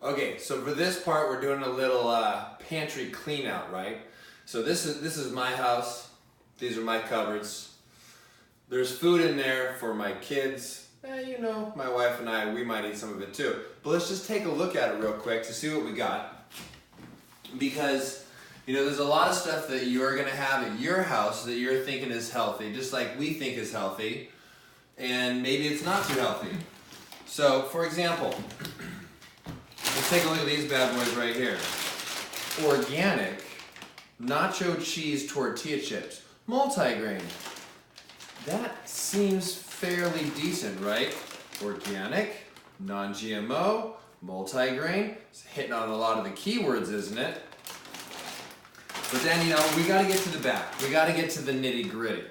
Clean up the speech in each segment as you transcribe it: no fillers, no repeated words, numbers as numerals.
Okay, so for this part, we're doing a little pantry clean out, right? So this is my house. These are my cupboards. There's food in there for my kids. You know, my wife and I, we might eat some of it too. But let's just take a look at it real quick to see what we got. Because, you know, there's a lot of stuff that you're gonna have at your house that you're thinking is healthy, just like we think is healthy. And maybe it's not too healthy. So, for example, let's take a look at these bad boys right here. Organic nacho cheese tortilla chips, multigrain. That seems fairly decent, right? Organic, non-GMO, multigrain. It's hitting on a lot of the keywords, isn't it? But then, you know, we gotta get to the back. We gotta get to the nitty gritty.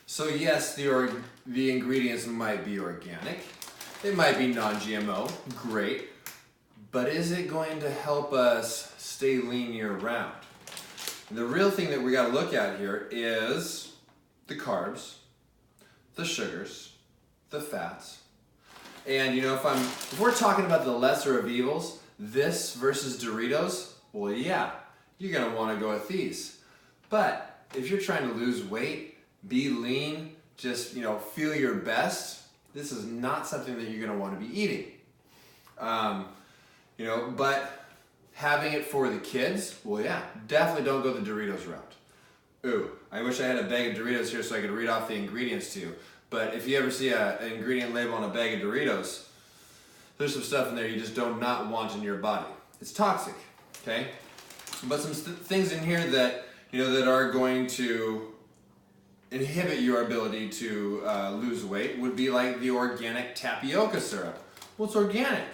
So yes, the ingredients might be organic. It might be non-GMO, great. But is it going to help us stay lean year-round? The real thing that we got to look at here is the carbs, the sugars, the fats. And you know, if we're talking about the lesser of evils, this versus Doritos, well, yeah, you're going to want to go with these. But if you're trying to lose weight, be lean, just, you know, feel your best, this is not something that you're going to want to be eating. You know, but having it for the kids, well, yeah, definitely don't go the Doritos route. Ooh, I wish I had a bag of Doritos here so I could read off the ingredients to you. But if you ever see an ingredient label on a bag of Doritos, there's some stuff in there you just do not want in your body. It's toxic, okay? But some things in here that, you know, that are going to inhibit your ability to lose weight would be like the organic tapioca syrup. Well, it's organic.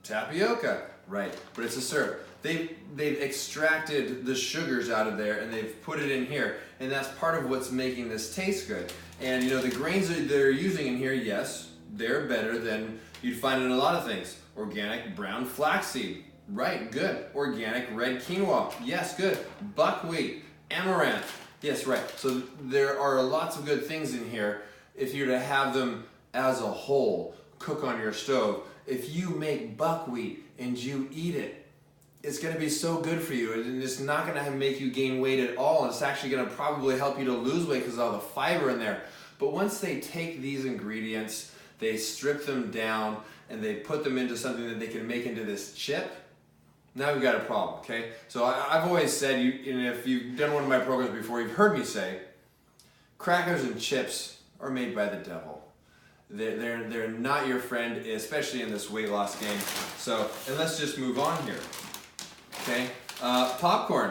Tapioca, right, but it's a syrup. They've extracted the sugars out of there and they've put it in here, and that's part of what's making this taste good. And you know, the grains that they're using in here, yes, they're better than you'd find in a lot of things. Organic brown flaxseed, right, good. Organic red quinoa, yes, good. Buckwheat, amaranth, yes, right. So there are lots of good things in here if you're to have them as a whole, cook on your stove. If you make buckwheat and you eat it, it's going to be so good for you, and it's not going to make you gain weight at all. It's actually going to probably help you to lose weight because of all the fiber in there. But once they take these ingredients, they strip them down, and they put them into something that they can make into this chip, now we've got a problem, okay? So I've always said, and if you've done one of my programs before, you've heard me say, crackers and chips are made by the devil. They're not your friend, especially in this weight loss game. So, and let's just move on here. Okay, popcorn.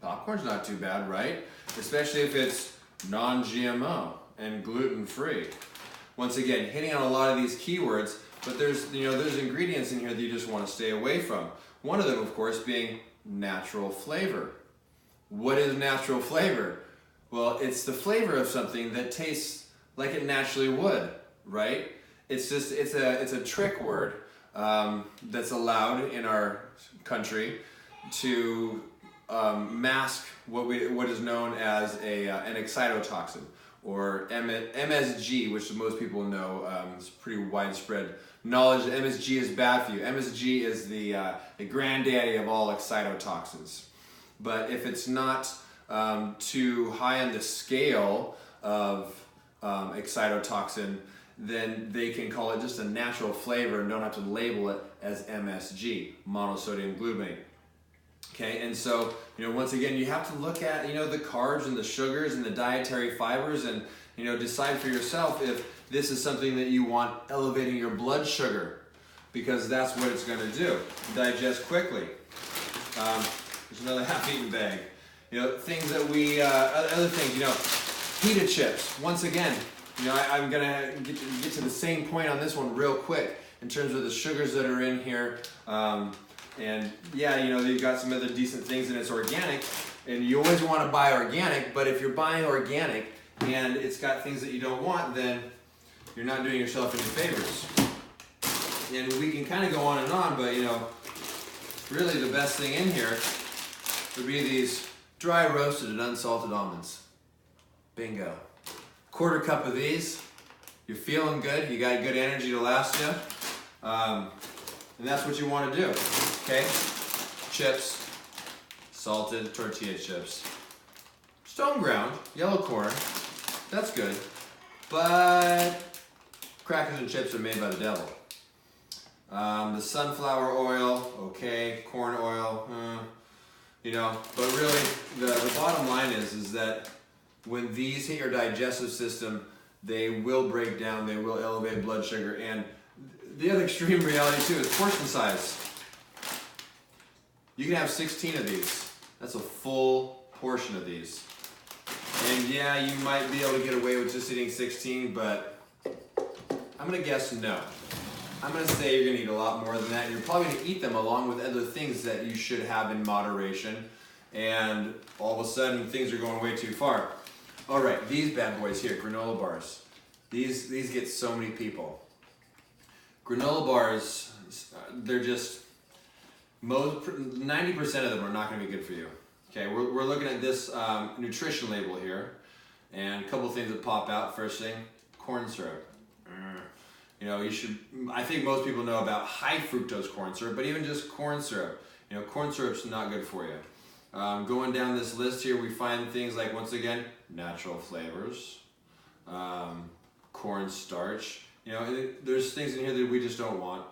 Popcorn's not too bad, right? Especially if it's non-GMO and gluten-free. Once again, hitting on a lot of these keywords, but there's ingredients in here that you just want to stay away from. One of them, of course, being natural flavor. What is natural flavor? Well, it's the flavor of something that tastes like it naturally would, right? It's a trick word that's allowed in our country to mask what is known as an excitotoxin, or MSG, which most people know. It's pretty widespread knowledge that MSG is bad for you. MSG is the granddaddy of all excitotoxins. But if it's not too high on the scale of excitotoxin, then they can call it just a natural flavor and don't have to label it as MSG, monosodium glutamate. Okay, and so, you know, once again, you have to look at, you know, the carbs and the sugars and the dietary fibers, and, you know, decide for yourself if this is something that you want elevating your blood sugar, because that's what it's going to do. Digest quickly. There's another half-eaten bag. You know, things that other things, you know, pita chips. Once again, you know, I'm gonna get to the same point on this one real quick in terms of the sugars that are in here. And yeah, you know, you've got some other decent things, and it's organic. And you always want to buy organic, but if you're buying organic and it's got things that you don't want, then you're not doing yourself any favors. And we can kind of go on and on, but you know, really the best thing in here would be these dry roasted and unsalted almonds. Bingo. Quarter cup of these. You're feeling good. You got good energy to last you. And that's what you want to do, okay? Chips, salted tortilla chips. Stone ground, yellow corn, that's good. But crackers and chips are made by the devil. The sunflower oil, okay, corn oil, you know, but really the bottom line is that when these hit your digestive system, they will break down, they will elevate blood sugar, and the other extreme reality too is portion size. You can have 16 of these. That's a full portion of these. And yeah, you might be able to get away with just eating 16, but I'm gonna guess no. I'm gonna say you're gonna eat a lot more than that. You're probably gonna eat them along with other things that you should have in moderation. And all of a sudden, things are going way too far. All right, these bad boys here, granola bars. These get so many people. Granola bars, they're just, 90% of them are not gonna be good for you. Okay, we're looking at this nutrition label here, and a couple of things that pop out. First thing, corn syrup. You know, I think most people know about high fructose corn syrup, but even just corn syrup. You know, corn syrup's not good for you. Going down this list here, we find things like, once again, natural flavors, corn starch. You know, there's things in here that we just don't want.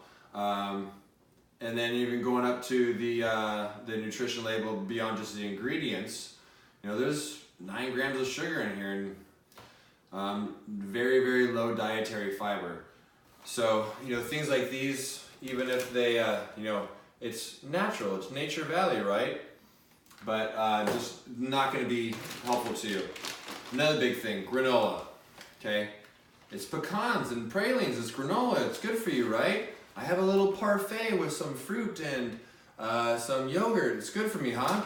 And then even going up to the nutrition label beyond just the ingredients, you know, there's 9 grams of sugar in here and very, very low dietary fiber. So, you know, things like these, even if they, you know, it's natural, it's nature value, right? But just not going to be helpful to you. Another big thing, granola, okay? It's pecans and pralines, it's granola, it's good for you, right? I have a little parfait with some fruit and some yogurt, it's good for me, huh?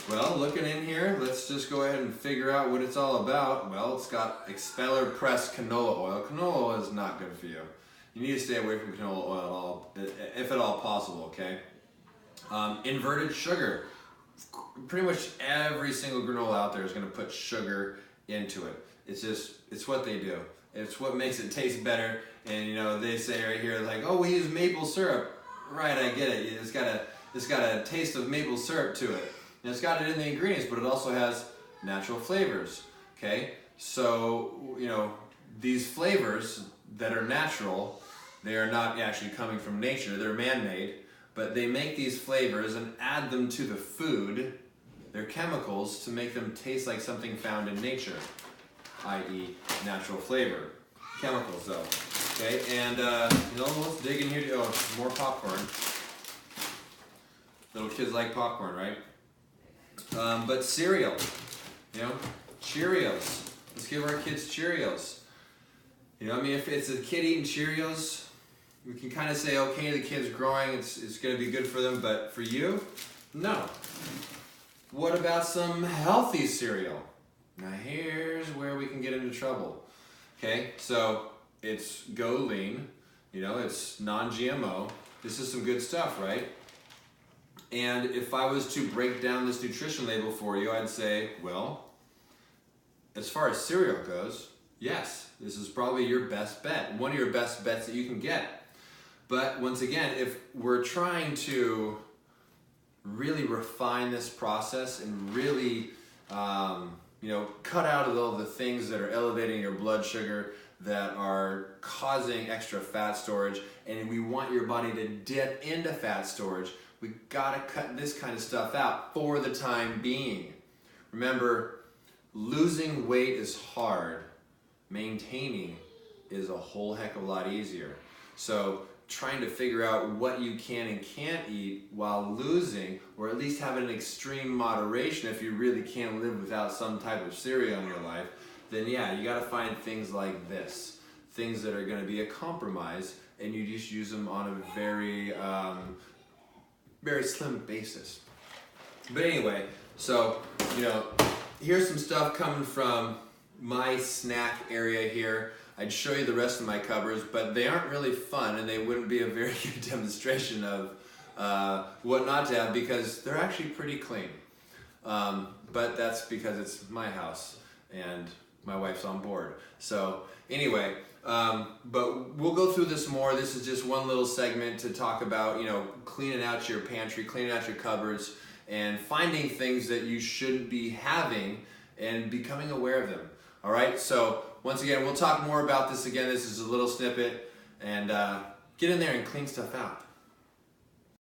Well, looking in here, let's just go ahead and figure out what it's all about. Well, it's got expeller pressed canola oil. Canola oil is not good for you. You need to stay away from canola oil if at all possible, okay? Inverted sugar. Pretty much every single granola out there is going to put sugar into it. It's what they do. It's what makes it taste better. And you know, they say right here, like, oh, we use maple syrup. Right, I get it. It's got a taste of maple syrup to it. And it's got it in the ingredients, but it also has natural flavors. Okay? So, you know, these flavors that are natural, they are not actually coming from nature, they're man-made, but they make these flavors and add them to the food. They're chemicals to make them taste like something found in nature, i.e. natural flavor. Chemicals though, okay? And you know, let's dig in here. Oh, more popcorn. Little kids like popcorn, right? But cereal, you know, Cheerios. Let's give our kids Cheerios. You know, I mean, if it's a kid eating Cheerios, we can kind of say, okay, the kid's growing, it's going to be good for them, but for you, no. What about some healthy cereal? Now here's where we can get into trouble. Okay, so it's Go Lean, you know, it's non-GMO. This is some good stuff, right? And if I was to break down this nutrition label for you, I'd say, well, as far as cereal goes, yes, this is probably your best bet, one of your best bets that you can get. But once again, if we're trying to really refine this process and really, you know, cut out of all the things that are elevating your blood sugar, that are causing extra fat storage, and we want your body to dip into fat storage, we gotta cut this kind of stuff out for the time being. Remember, losing weight is hard. Maintaining is a whole heck of a lot easier. So trying to figure out what you can and can't eat while losing, or at least have an extreme moderation if you really can't live without some type of cereal in your life, then yeah, you gotta find things like this. Things that are gonna be a compromise, and you just use them on a very, very slim basis. But anyway, so, you know, here's some stuff coming from my snack area here. I'd show you the rest of my covers, but they aren't really fun, and they wouldn't be a very good demonstration of what not to have, because they're actually pretty clean. But that's because it's my house, and my wife's on board. So anyway, but we'll go through this more. This is just one little segment to talk about, cleaning out your pantry, cleaning out your cupboards, and finding things that you shouldn't be having and becoming aware of them. All right, so once again, we'll talk more about this again. This is a little snippet, and get in there and clean stuff out.